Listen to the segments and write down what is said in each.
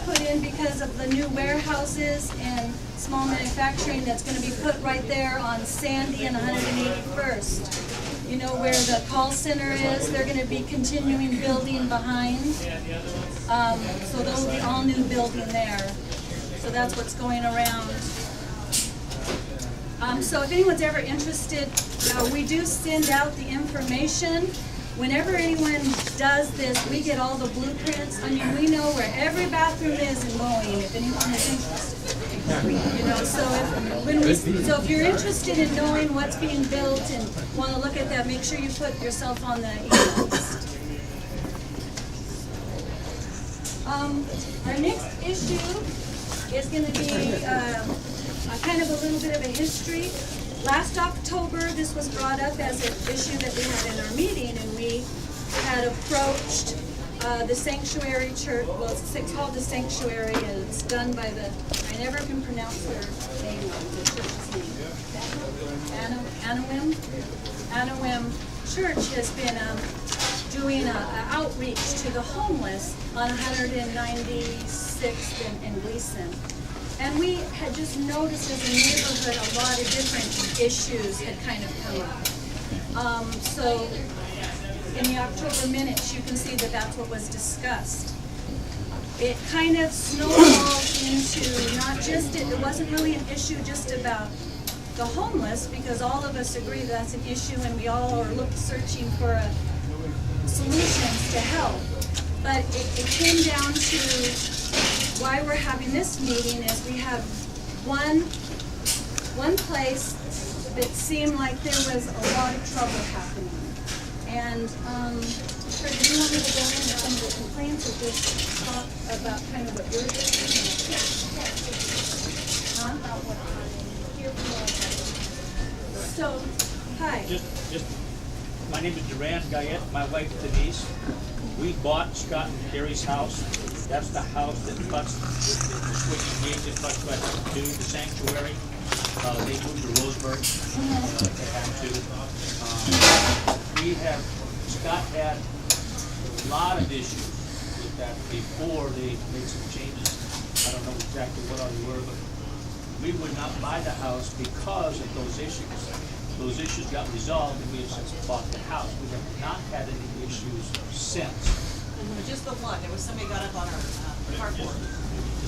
put in because of the new warehouses and small manufacturing that's going to be put right there on Sandy and 181st. You know where the call center is? They're going to be continuing building behind. So there will be all new building there. So that's what's going around. So if anyone's ever interested, we do send out the information. Whenever anyone does this, we get all the blueprints. I mean, we know where every bathroom is in mowing if anyone is interested. You know, so if you're interested in knowing what's being built and want to look at that, make sure you put yourself on the email list. Our next issue is going to be kind of a little bit of a history. Last October, this was brought up as an issue that we had in our meeting, and we had approached the Sanctuary Church. Well, it's called the Sanctuary, and it's done by the, I never can pronounce their name, the church's name. Anawim Church has been doing an outreach to the homeless on 196th and Gleason. And we had just noticed as a neighborhood a lot of different issues had kind of come up. So in the October minutes, you can see that that's what was discussed. It kind of snowballed into not just, it wasn't really an issue just about the homeless, because all of us agree that's an issue and we all are searching for solutions to help. But it came down to why we're having this meeting is we have one place that seemed like there was a lot of trouble happening. And Kurt, do you want me to go into some of the complaints or just talk about kind of what you're doing? Huh? So, hi. Just my name is Duran Guyette, my wife Denise. We bought Scott and Gary's house. That's the house that butts the switching gate that butts right to the sanctuary. They moved to Roseburg. They had to. Scott had a lot of issues with that before they made some changes. I don't know exactly what all they were, but we would not buy the house because of those issues. Those issues got resolved and we have since bought the house. We have not had any issues since. Just the one. There was somebody got up on our cardboard.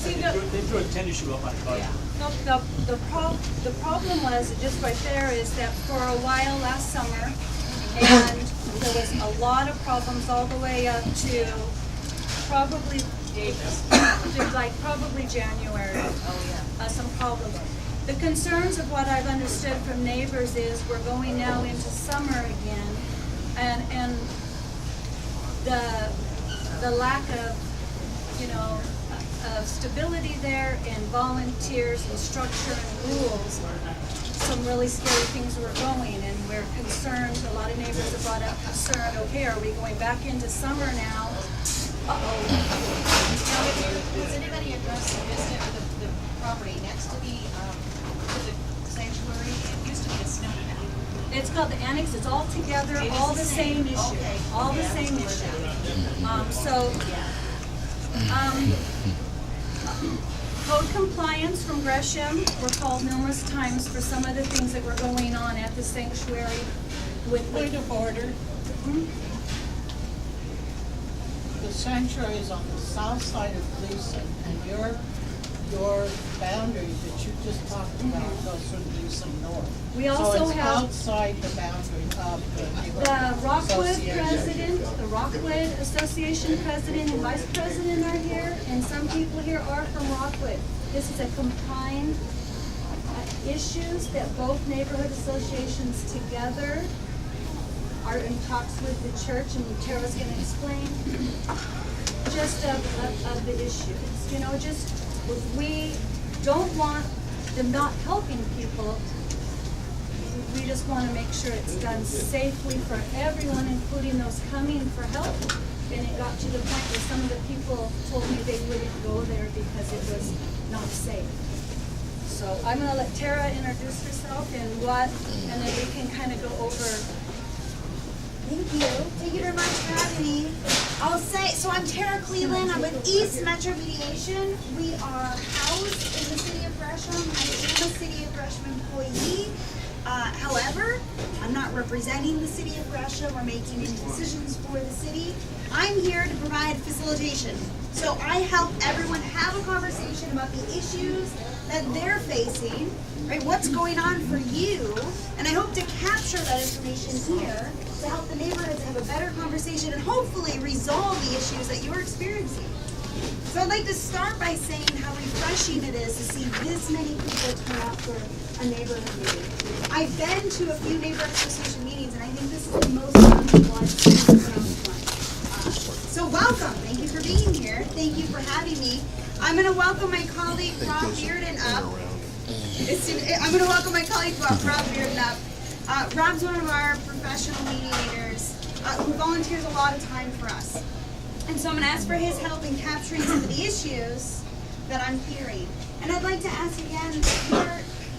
See, they threw a tennis shoe up on the cardboard. Yeah. The problem was, just right there, is that for a while last summer, and there was a lot of problems all the way up to probably January. Oh yeah. Some problems. The concerns of what I've understood from neighbors is we're going now into summer again, and the lack of, of stability there and volunteers and structure and rules. Some really scary things were going, and we're concerned. A lot of neighbors have brought up concern. Okay, are we going back into summer now? Has anybody addressed the business or the property next to the sanctuary? It used to be a snow pad. It's called the annex. It's all together, all the same issue. Okay. All the same issue. Code compliance from Gresham were called numerous times for some of the things that were going on at the sanctuary with Point of order. The sanctuary is on the south side of Gleason, and your boundary that you just talked about goes from Gleason north. We also so it's have outside the boundary of the Rockwood association. president, the Rockwood Association president and vice president are here, and some people here are from Rockwood. This is a combined issues that both neighborhood associations together are in talks with the church, and Tara's going to explain just of the issues. We don't want them not helping people. We just want to make sure it's done safely for everyone, including those coming for help. And it got to the point where some of the people told me they wouldn't go there because it was not safe. So I'm going to let Tara introduce herself and then we can kind of go over Thank you. Thank you very much for having me. I'll say, so I'm Tara Cleveland. I'm with East Metro Mediation. We are housed in the city of Gresham. I am a city of Gresham employee. However, I'm not representing the city of Gresham or making any decisions for the city. I'm here to provide facilitation. So I help everyone have a conversation about the issues that they're facing, right? What's going on for you? And I hope to capture that information here to help the neighborhoods have a better conversation and hopefully resolve the issues that you're experiencing. So I'd like to start by saying how refreshing it is to see this many people turn out for a neighborhood meeting. I've been to a few neighborhood association meetings, and I think this is the most fun people I've seen around one. So welcome, thank you for being here, thank you for having me. I'm gonna welcome my colleague Rob Bearden up. I'm gonna welcome my colleague Rob Bearden up. Rob's one of our professional mediators who volunteers a lot of time for us. And so I'm going to ask for his help in capturing some of the issues that I'm hearing. And I'd like to ask again,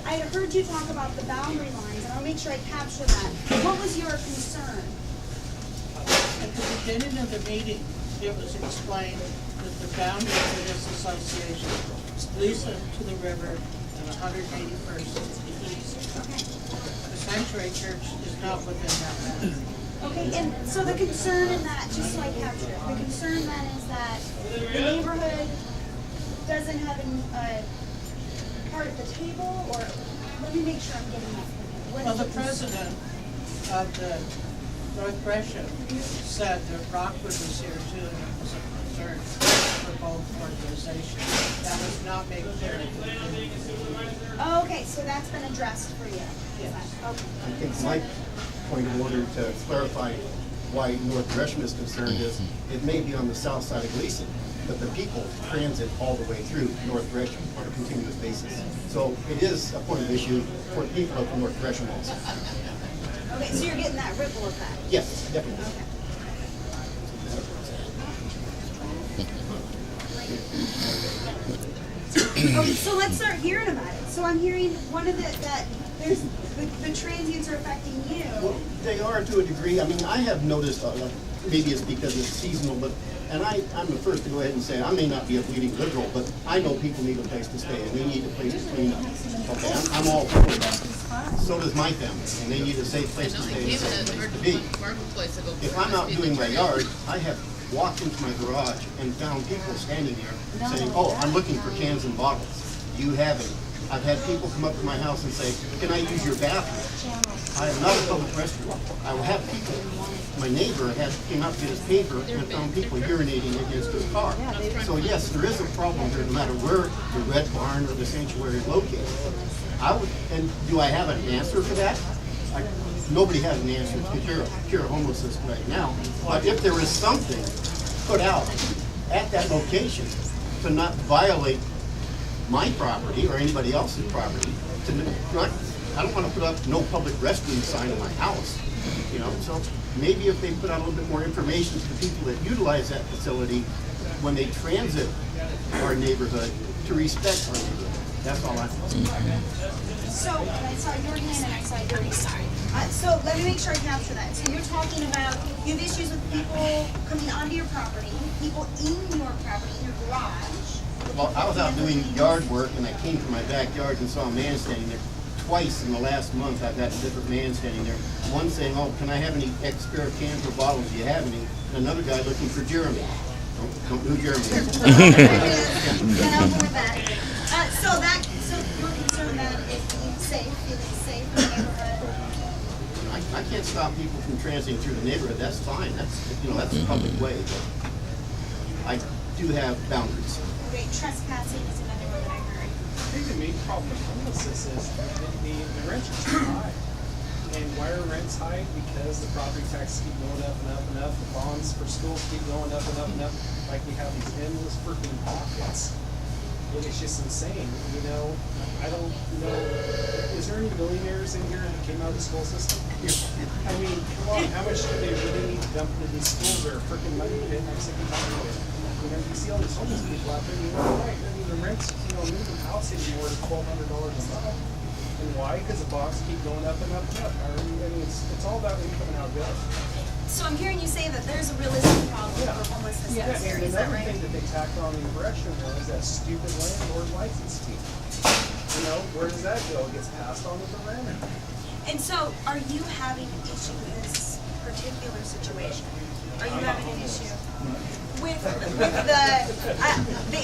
I heard you talk about the boundary lines, and I'll make sure I capture that. What was your concern? At the beginning of the meeting, it was explained that the boundary for this association is Gleason to the river and 181st to the east. Okay. The Sanctuary Church is not within that boundary. Okay, and so the concern in that, just so I capture it, the concern then is that the neighborhood doesn't have a part at the table, or let me make sure I'm getting that from you. What Well, is the your concern? president of the North Gresham said that Rockwood was here too, and it was a concern for both organizations. That was not made clear. Oh, okay, so that's been addressed for you? Yes. Okay. I think my point of order to clarify why North Gresham is concerned is it may be on the south side of Gleason, but the people transit all the way through North Gresham on a continuous basis. So it is a point of issue for the people of North Gresham also. Okay, so you're getting that ripple effect? Yes, definitely. Okay. Okay, so let's start hearing about it. So I'm hearing one of that there's the transients are affecting you. Well, they are to a degree. I mean, I have noticed, maybe it's because it's seasonal, but, and I'm the first to go ahead and say, I may not be a bleeding liberal, but I know people need a place to stay, and they need a place to clean up. Okay, I'm all for that. So does my family, and they need a safe place to stay and a safe place to be. If I'm out doing my yard, I have walked into my garage and found people standing there saying, oh, I'm looking for cans and bottles. Do you have any? I've had people come up to my house and say, can I use your bathroom? I am not a public restroom. I will have people. My neighbor came out to get his paper and found people urinating against his car. So yes, there is a problem here no matter where the Red Barn or the sanctuary is located. And do I have an answer for that? Nobody has an answer to cure homelessness right now. But if there is something put out at that location to not violate my property or anybody else's property, I don't want to put up no public restroom sign in my house, you know. So maybe if they put out a little bit more information to the people that utilize that facility when they transit our neighborhood, to respect our neighborhood. That's all I'm saying. So I saw your hand and I saw yours. Sorry. So let me make sure I capture that. So you're talking about you have issues with people coming onto your property, people in your property, in your garage. Well, I was out doing yard work and I came from my backyard and saw a man standing there. Twice in the last month I've had a different man standing there. One saying, oh, can I have any spare cans or bottles? Do you have any? And another guy looking for Jeremy. Don't know who Jeremy is. And I'll go with that. So you're concerned that if feeling safe in the neighborhood. I can't stop people from transiting through the neighborhood. That's fine. That's a public way. But I do have boundaries. Okay, trespassing is another one that I heard. I think the main problem with homelessness is the rents are too high. And why are rents high? Because the property taxes keep going up and up and up. The bonds for schools keep going up and up and up. Like we have these endless freaking pockets. And it's just insane. You know, I don't know. Is there any millionaires in here that came out of the school system? I mean, come on, how much do they really need to dump into these schools? They're freaking money pit. I'm sick and tired of it. You know, you see all these homeless people out there, you know, right? I mean, the rents, minimum house anymore is $1,200 a month. And why? Because the bonds keep going up and up and up. I mean, it's all about income and how it goes. So I'm hearing you say that there's a realistic problem for homelessness in Yeah, this and area, is that another right? thing that they tacked on in Gresham was that stupid landlord license fee. You know, where does that go? It gets passed on to the renter. And so, are you having an issue with this particular situation? Are you having an issue with the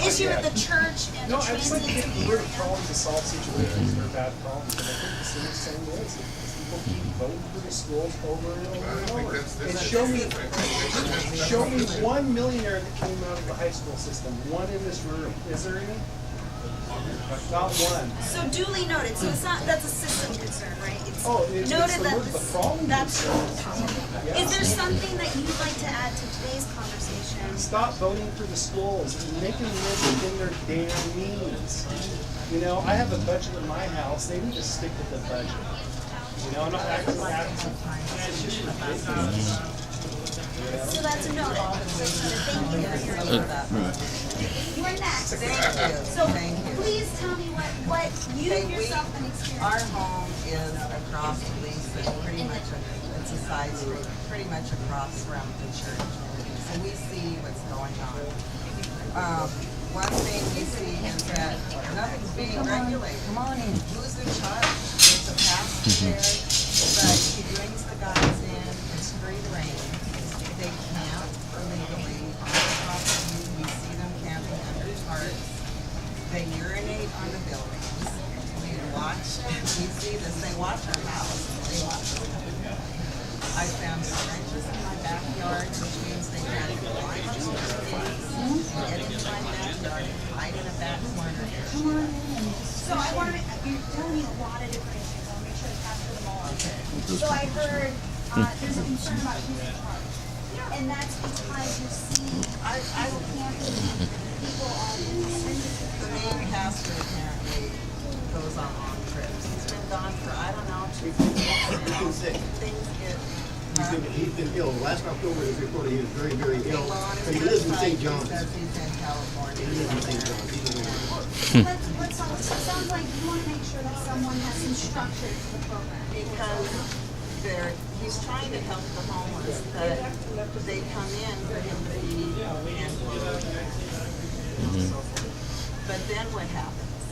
issue with the church and No, the I just like to transients get in the rid area? of problems to solve situations that are bad problems. And I think the city's same way. It's people keep voting for the schools over and over and over. And show me one millionaire that came out of the high school system. One in this room. Is there any? Not one. So duly noted, so it's not, that's a system concern, right? It's noted that the problem. that's concern. Yeah. Is there something that you'd like to add to today's conversation? Stop voting for the schools and make them live within their damn means. You know, I have a budget in my house. They need to stick with the budget. You know, I'm not acting it's just ridiculous. So that's a note. Thank you for your input. You're next. So please tell me what you yourself have experienced. Our home is across Lisa, pretty much, it's a side street, pretty much across from the church. So we see what's going on. One thing we see is that nothing's being regulated. Come on in. Who's in charge? There's a pastor there, but he brings the guys in, it's free reign. They camp illegally on the property. We see them camping under tarps. They urinate on the buildings. We watch them. We see this. They watch our house. They watch us. I found syringes in my backyard, which means they had to climb up some trees, get into my backyard, hide in a back corner. So I want to, you're telling me a lot of different issues. I'll make sure to capture them all. So I heard there's a concern about who's in charge. And that's because you see people camping, people on The main pastor apparently goes on long trips. He's been gone for, I don't know, 2 years now. been sick. Things get. He's been ill. Last October, it was reported he was very, very ill. Well, on But his he lives in website, St. John's. He says he's in California. He lives in St. John's. He's in Oregon. Let's talk. So it sounds like you want to make sure that someone has some structure to the program. Because he's trying to help the homeless, but they come in for him to eat and food and so forth. But then what happens?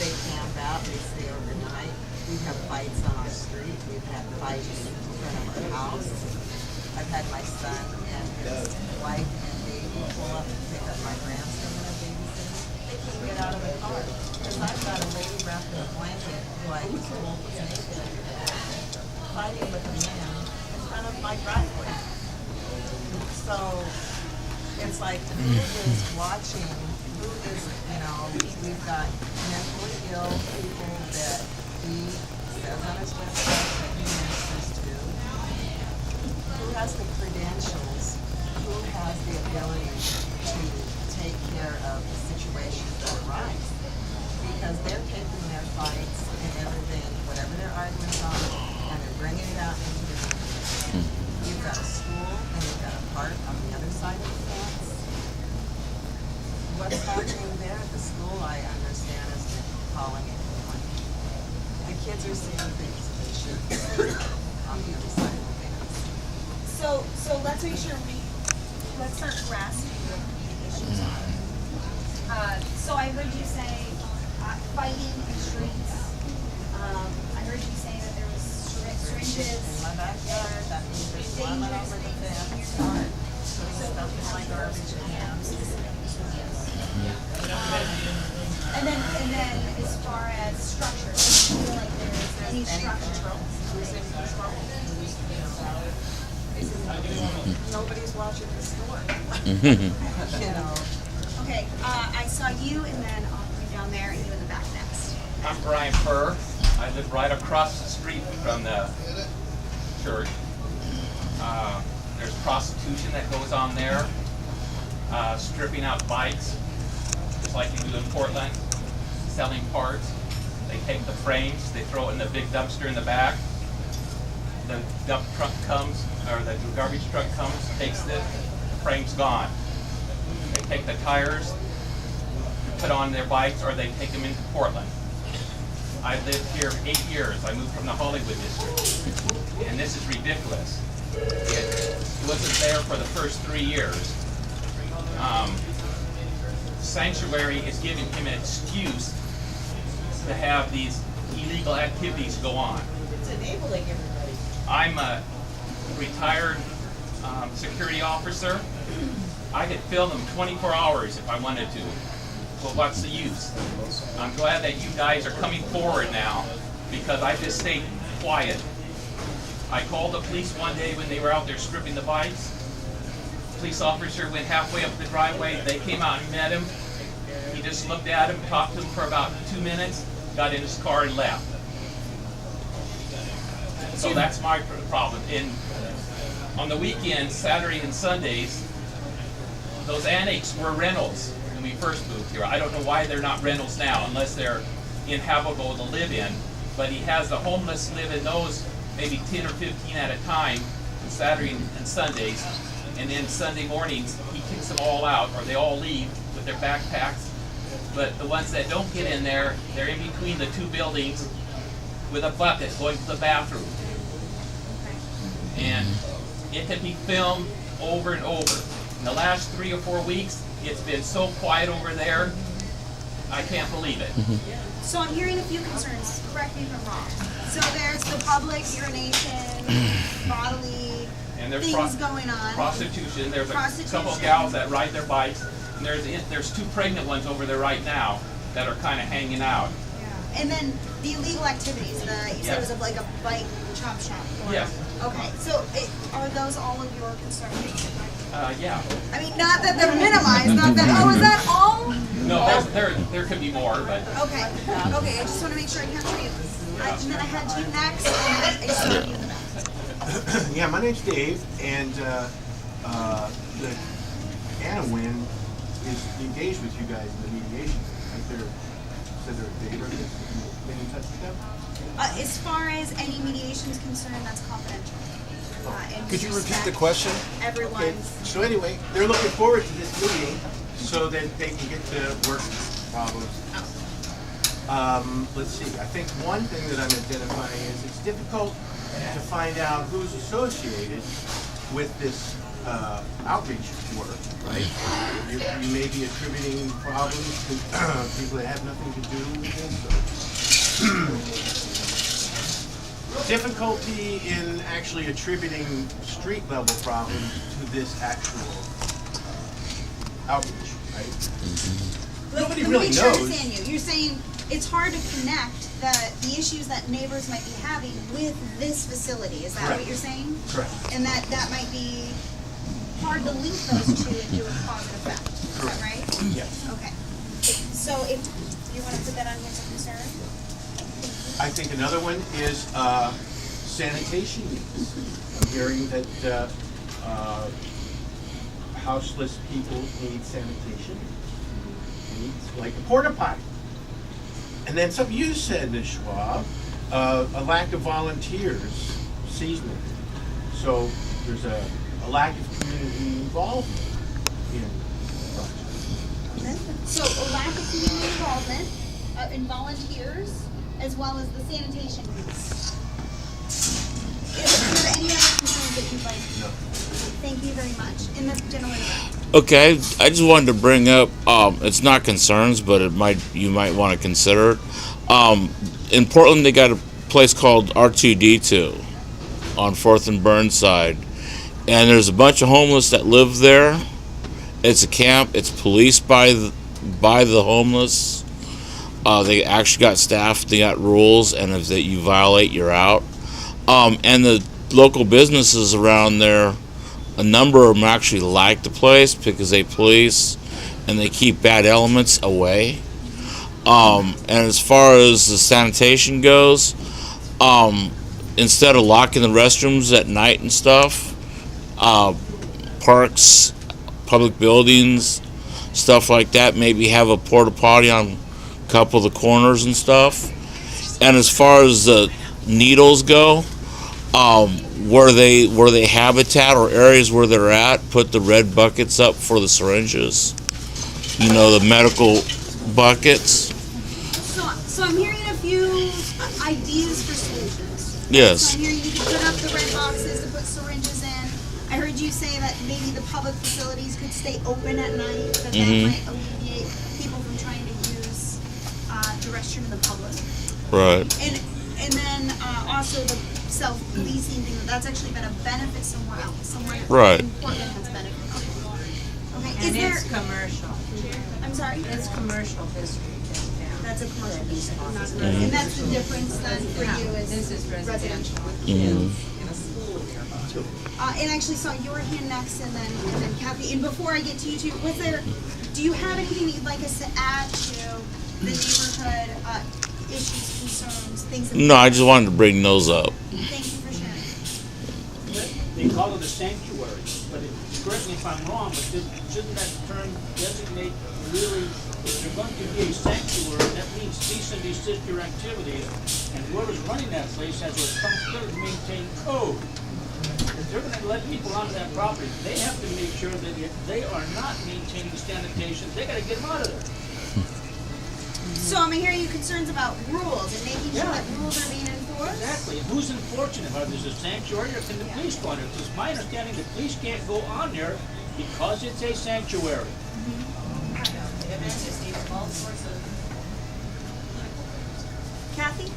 They camp out, they stay overnight. We have fights on our street. We've had fights in front of our house. I've had my son and his wife and baby pull up and pick up my grandson and a babysitter. They can't get out of the car. Because I've got a lady wrapped in a blanket who I was told was naked, fighting with a man in front of my driveway. So it's like, who is watching? Who is, we've got mentally ill people that he says on his website that he ministers to. Who has the credentials? Who has the ability to take care of the situations that arise? Because they're taking their fights and everything, whatever their arguments are, and they're bringing it out into the community. You've got a school and you've got a park on the other side of the fence. What's happening there at the school, I understand, is they're calling it money. The kids are seeing things that they shouldn't see on the other side of the fence. So let's make sure let's start grasping what the issues are. So I heard you say fighting in the streets. I heard you say that there was syringes. In my backyard, that means there's climbing over the fence, putting stuff in my garbage cans. And then as far as structure, do you feel like there's any Any structure? control? Who's in control? Nobody's watching the store. Okay, I saw you and then I'll bring down there and you in the back next. I'm Brian Furr. I live right across the street from the church. There's prostitution that goes on there, stripping out bikes, just like you do in Portland, selling parts. They take the frames, they throw it in the big dumpster in the back. The dump truck comes, or the garbage truck comes, takes it, the frame's gone. They take the tires, put on their bikes, or they take them into Portland. I lived here 8 years. I moved from the Hollywood district. And this is ridiculous. It wasn't there for the first 3 years. Sanctuary is giving him an excuse to have these illegal activities go on. It's enabling everybody. I'm a retired security officer. I could film them 24 hours if I wanted to, but what's the use? I'm glad that you guys are coming forward now, because I just stayed quiet. I called the police one day when they were out there stripping the bikes. Police officer went halfway up the driveway. They came out and met him. He just looked at him, talked to him for about 2 minutes, got in his car and left. So that's my problem. On the weekends, Saturday and Sundays, those annex were rentals when we first moved here. I don't know why they're not rentals now, unless they're inhabitable to live in. But he has the homeless live in those maybe 10 or 15 at a time, on Saturday and Sundays. And then Sunday mornings, he kicks them all out, or they all leave with their backpacks. But the ones that don't get in there, they're in between the two buildings with a bucket going to the bathroom. And it can be filmed over and over. In the last 3 or 4 weeks, it's been so quiet over there, I can't believe it. So I'm hearing a few concerns, correct me if I'm wrong. So there's the public urination, bodily And there's things going on. prostitution. There's a Prostitution. couple of gals that ride their bikes, and there's 2 pregnant ones over there right now that are kind of hanging out. Yeah. And then the illegal activities, you said it was like a bike chop shop. Yes. Okay, so are those all of your concerns? Yeah. I mean, not that they're minimized, not that, oh, is that all? No, there could be more, but Okay, I just want to make sure I capture you. And then I had you next, and then I just had you in the back. Yeah, my name's Dave, and Anna Wynn is engaged with you guys in the mediation. Right? Said they're in favor of this. Been in touch with them? As far as any mediation is concerned, that's confidential. And Could you repeat the respect question? Everyone's. Okay. So anyway, they're looking forward to this meeting so that they can get to work problems out. Let's see. I think one thing that I'm identifying is it's difficult to find out who's associated with this outreach work, right? You may be attributing problems to people that have nothing to do with this. Difficulty in actually attributing street level problems to this actual outreach, right? Nobody Let me really make sure I knows. understand you. You're saying it's hard to connect the issues that neighbors might be having with this facility. Is that Correct. what you're saying? Correct. And that might be hard to link those two into a cause and effect. Is that right? Yes. Okay. So if you want to put that on here as a concern? I think another one is sanitation needs. I'm hearing that houseless people need sanitation. Needs like a porta potty. And then something you said, Ms. Schwab, a lack of volunteers seasonally. So there's a lack of community involvement in projects. So a lack of community involvement in volunteers, as well as the sanitation piece. Is there any other concerns that you'd like? No. Thank you very much. And the gentleman. Okay, I just wanted to bring up, it's not concerns, but you might want to consider it. In Portland, they got a place called R2D2 on 4th and Burnside. And there's a bunch of homeless that live there. It's a camp. It's policed by the homeless. They actually got staff. They got rules, and if that you violate, you're out. And the local businesses around there, a number of them actually like the place because they police and they keep bad elements away. And as far as the sanitation goes, instead of locking the restrooms at night and stuff, parks, public buildings, stuff like that, maybe have a porta potty on a couple of the corners and stuff. And as far as the needles go, where they habitat or areas where they're at, put the red buckets up for the syringes. You know, the medical buckets. So I'm hearing a few ideas for solutions. Yes. So I'm hearing you can put up the red boxes to put syringes I heard you say that maybe the public facilities could stay open at night, that Mhm. might alleviate people from trying to use the restroom in the public. Right. And then also the self-policing thing, that's actually been a benefit somewhere else, somewhere Right. in Portland has benefit. Okay, is And there, it's commercial. I'm sorry? It's commercial district in town. That's a commercial use, not commercial. And that's the difference then for you is This is residential. Mhm. In a school nearby. And I actually saw your hand next and then Kathy. And before I get to you two, do you have anything that you'd like us to add to the neighborhood issues, concerns, things that? No, I just wanted to bring those up. Thank you for sharing. They call it a sanctuary, but correct me if I'm wrong, but shouldn't that term designate really, if you're going to be a sanctuary, that means cease and desist your activities, and whoever's running that place has a responsibility to maintain code. If they're gonna let people onto that property, they have to make sure that if they are not maintaining sanitation, they gotta get them out of there. So I'm hearing you concerns about rules and making sure Yeah. that rules are being enforced? Exactly, and who's enforcing it, whether it's a sanctuary or can the police go on there? It's my understanding the police can't go on there because it's a sanctuary. Kathy?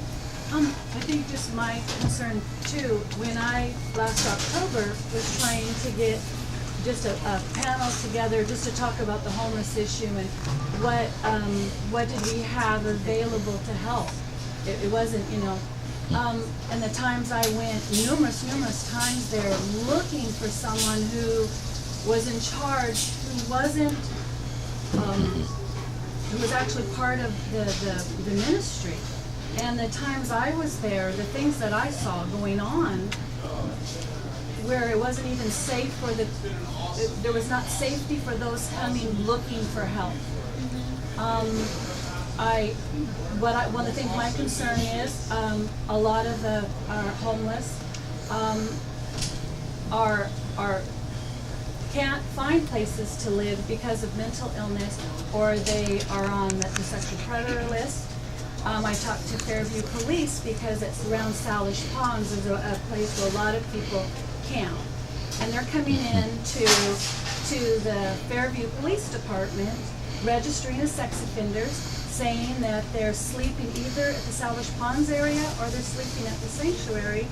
I think just my concern too, when I last October was trying to get just a panel together just to talk about the homeless issue and what did we have available to help. It wasn't, and the times I went numerous times there looking for someone who was in charge, who wasn't, who was actually part of the ministry. And the times I was there, the things that I saw going on, where it wasn't even safe for there was not safety for those coming looking for help. One of the things my concern is, a lot of our homeless, can't find places to live because of mental illness, or they are on the sexual predator list. I talked to Fairview Police because it's around Salish Ponds. There's a place where a lot of people camp. And they're coming in to the Fairview Police Department, registering as sex offenders, saying that they're sleeping either at the Salish Ponds area or they're sleeping at the sanctuary.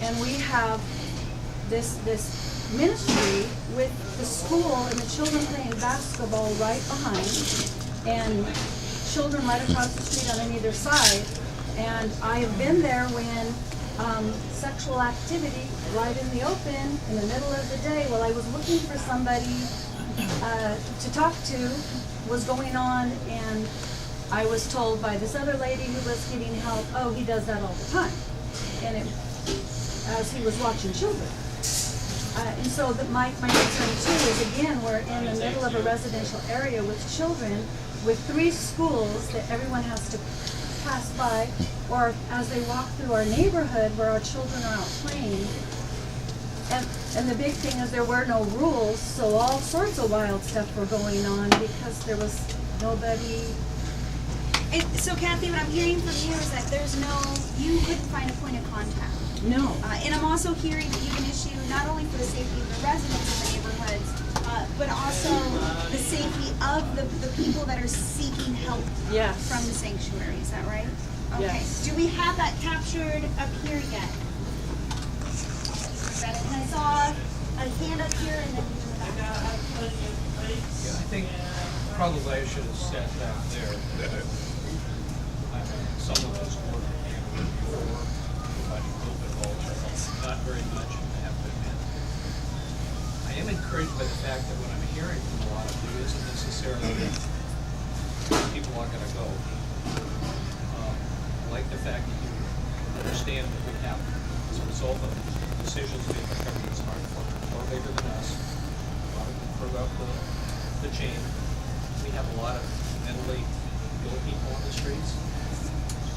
And we have this ministry with the school and the children playing basketball right behind, and children right across the street on either side. And I have been there when sexual activity right in the open in the middle of the day while I was looking for somebody to talk to was going on, and I was told by this other lady who was getting help, oh, he does that all the time, and as he was watching children. And so my concern too is, again, we're in the middle of a residential area with children, with 3 schools that everyone has to pass by, or as they walk through our neighborhood where our children are out playing. And the big thing is there were no rules, so all sorts of wild stuff were going on because there was nobody. So Kathy, what I'm hearing from you is that you couldn't find a point of contact. No. And I'm also hearing that you have an issue not only for the safety of the residents of the neighborhoods, but also the safety of the people that are seeking help Yes. from the sanctuary. Is that right? Okay. Yes. Do we have that captured up here yet? And I saw a hand up here and then in the back. Yeah, I think probably I should have said back there that some of us work before, but open culture, not very much, I have to admit. I am encouraged by the fact that what I'm hearing from a lot of you isn't necessarily that people aren't gonna go. I like the fact that you understand that we have, as a result of decisions made by governments far bigger than us, a lot of them further up the chain. We have a lot of mentally ill people on the streets.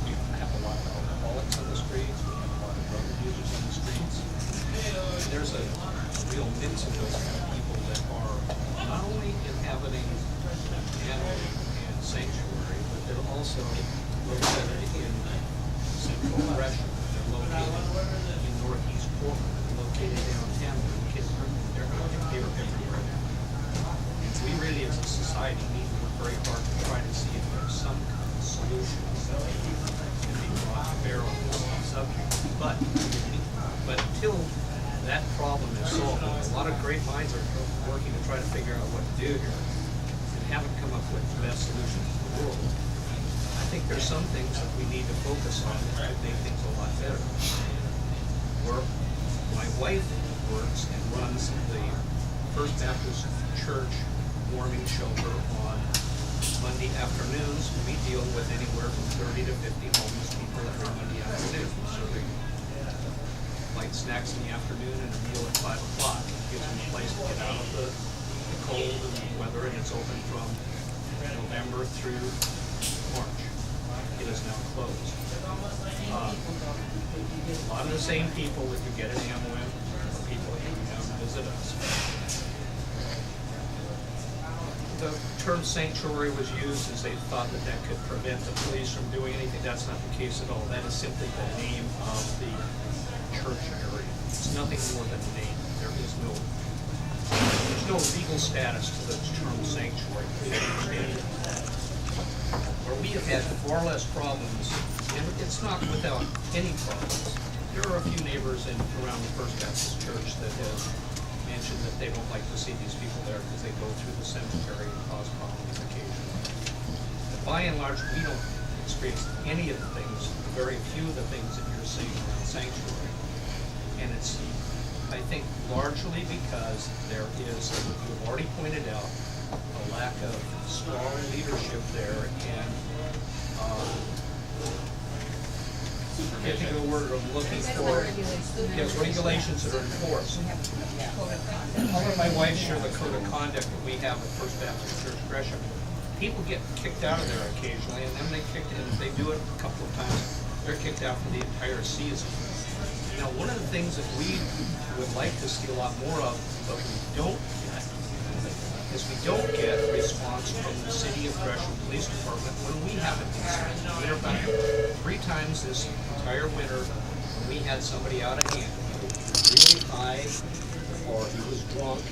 We have a lot of alcoholics on the streets. We have a lot of drug users on the streets. And there's a real mix of those kind of people that are not only inhabiting Antelope and Sanctuary, but they're also located in Central Gresham. They're located in Northeast Portland. They're located downtown. they were everywhere now. And we really, as a society, need to work very hard to try to see if there's some kind of solution that can be brought to bear on this subject. But until that problem is solved, a lot of great minds are working to try to figure out what to do here and haven't come up with the best solution for the world. I think there's some things that we need to focus on that would make things a lot better. Where my wife works and runs the First Baptist Church warming shelter on Monday afternoons. We deal with anywhere from 30 to 50 homeless people every Monday afternoon. So we light snacks in the afternoon and a meal at 5 o'clock. It gives them a place to get out of the cold and the weather, and it's open from November through March. It is now closed. A lot of the same people that you get at Amway are people that come down and visit us. The term sanctuary was used as they thought that that could prevent the police from doing anything. That's not the case at all. That is simply the name of the church area. It's nothing more than a name. There's no legal status to the term sanctuary. Please understand that. Where we have had far less problems, and it's not without any problems. There are a few neighbors around the First Baptist Church that have mentioned that they don't like to see these people there because they go through the cemetery and cause problems occasionally. But by and large, we don't experience any of the things, very few of the things that you're seeing around sanctuary. And it's, I think, largely because there is, as you've already pointed out, a lack of strong leadership there and getting the word of looking for regulations that are enforced. I'll let my wife share the code of conduct that we have at First Baptist Church Gresham. People get kicked out of there occasionally, and then if they do it a couple of times, they're kicked out for the entire season. Now, one of the things that we would like to see a lot more of, but we don't get, is we don't get a response from the City of Gresham Police Department when we have a incident. There have been 3 times this entire winter when we had somebody out of hand. He was really high, or he was drunk,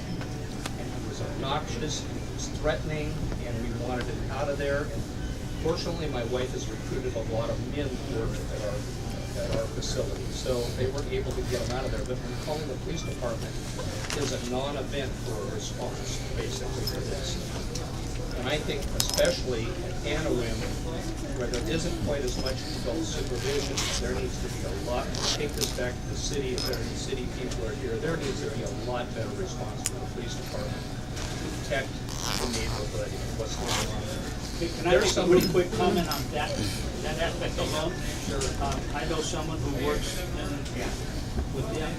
and he was obnoxious, and he was threatening, and we wanted him out of there. And fortunately, my wife has recruited a lot of men to work at our facility, so they were able to get them out of there. But when calling the police department is a non-event for a response, basically, for this. And I think especially at Anawim, where there isn't quite as much adult supervision, there needs to be a lot, take this back to the city, if there are any city people are here, there needs to be a lot better response from the police department to protect the neighborhood and what's going on there. Can I make a really quick comment on that aspect alone? Sure. I know someone who works with them.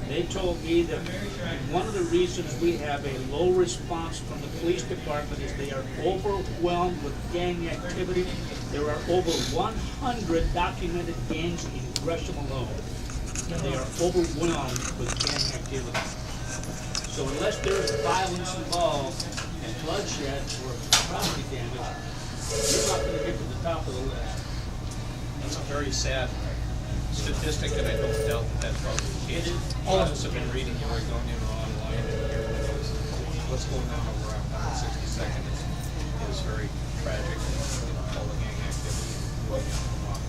They told me that one of the reasons we have a low response from the police department is they are overwhelmed with gang activity. There are over 100 documented gangs in Gresham alone, and they are overwhelmed with gang activity. So unless there's violence involved and bloodshed or property damage, you're not going to get to the top of the list. That's a very sad statistic, and I don't doubt that that's probably the case. All of us have been reading Oregonian or online and hearing what's going on over on 62nd is very tragic. All the gang activity going on.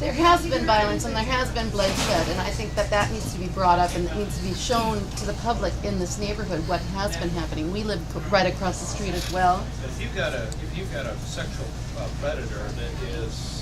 There has been violence and there has been bloodshed, and I think that that needs to be brought up and it needs to be shown to the public in this neighborhood what has been happening. We live right across the street as well. But if you've got a sexual predator that is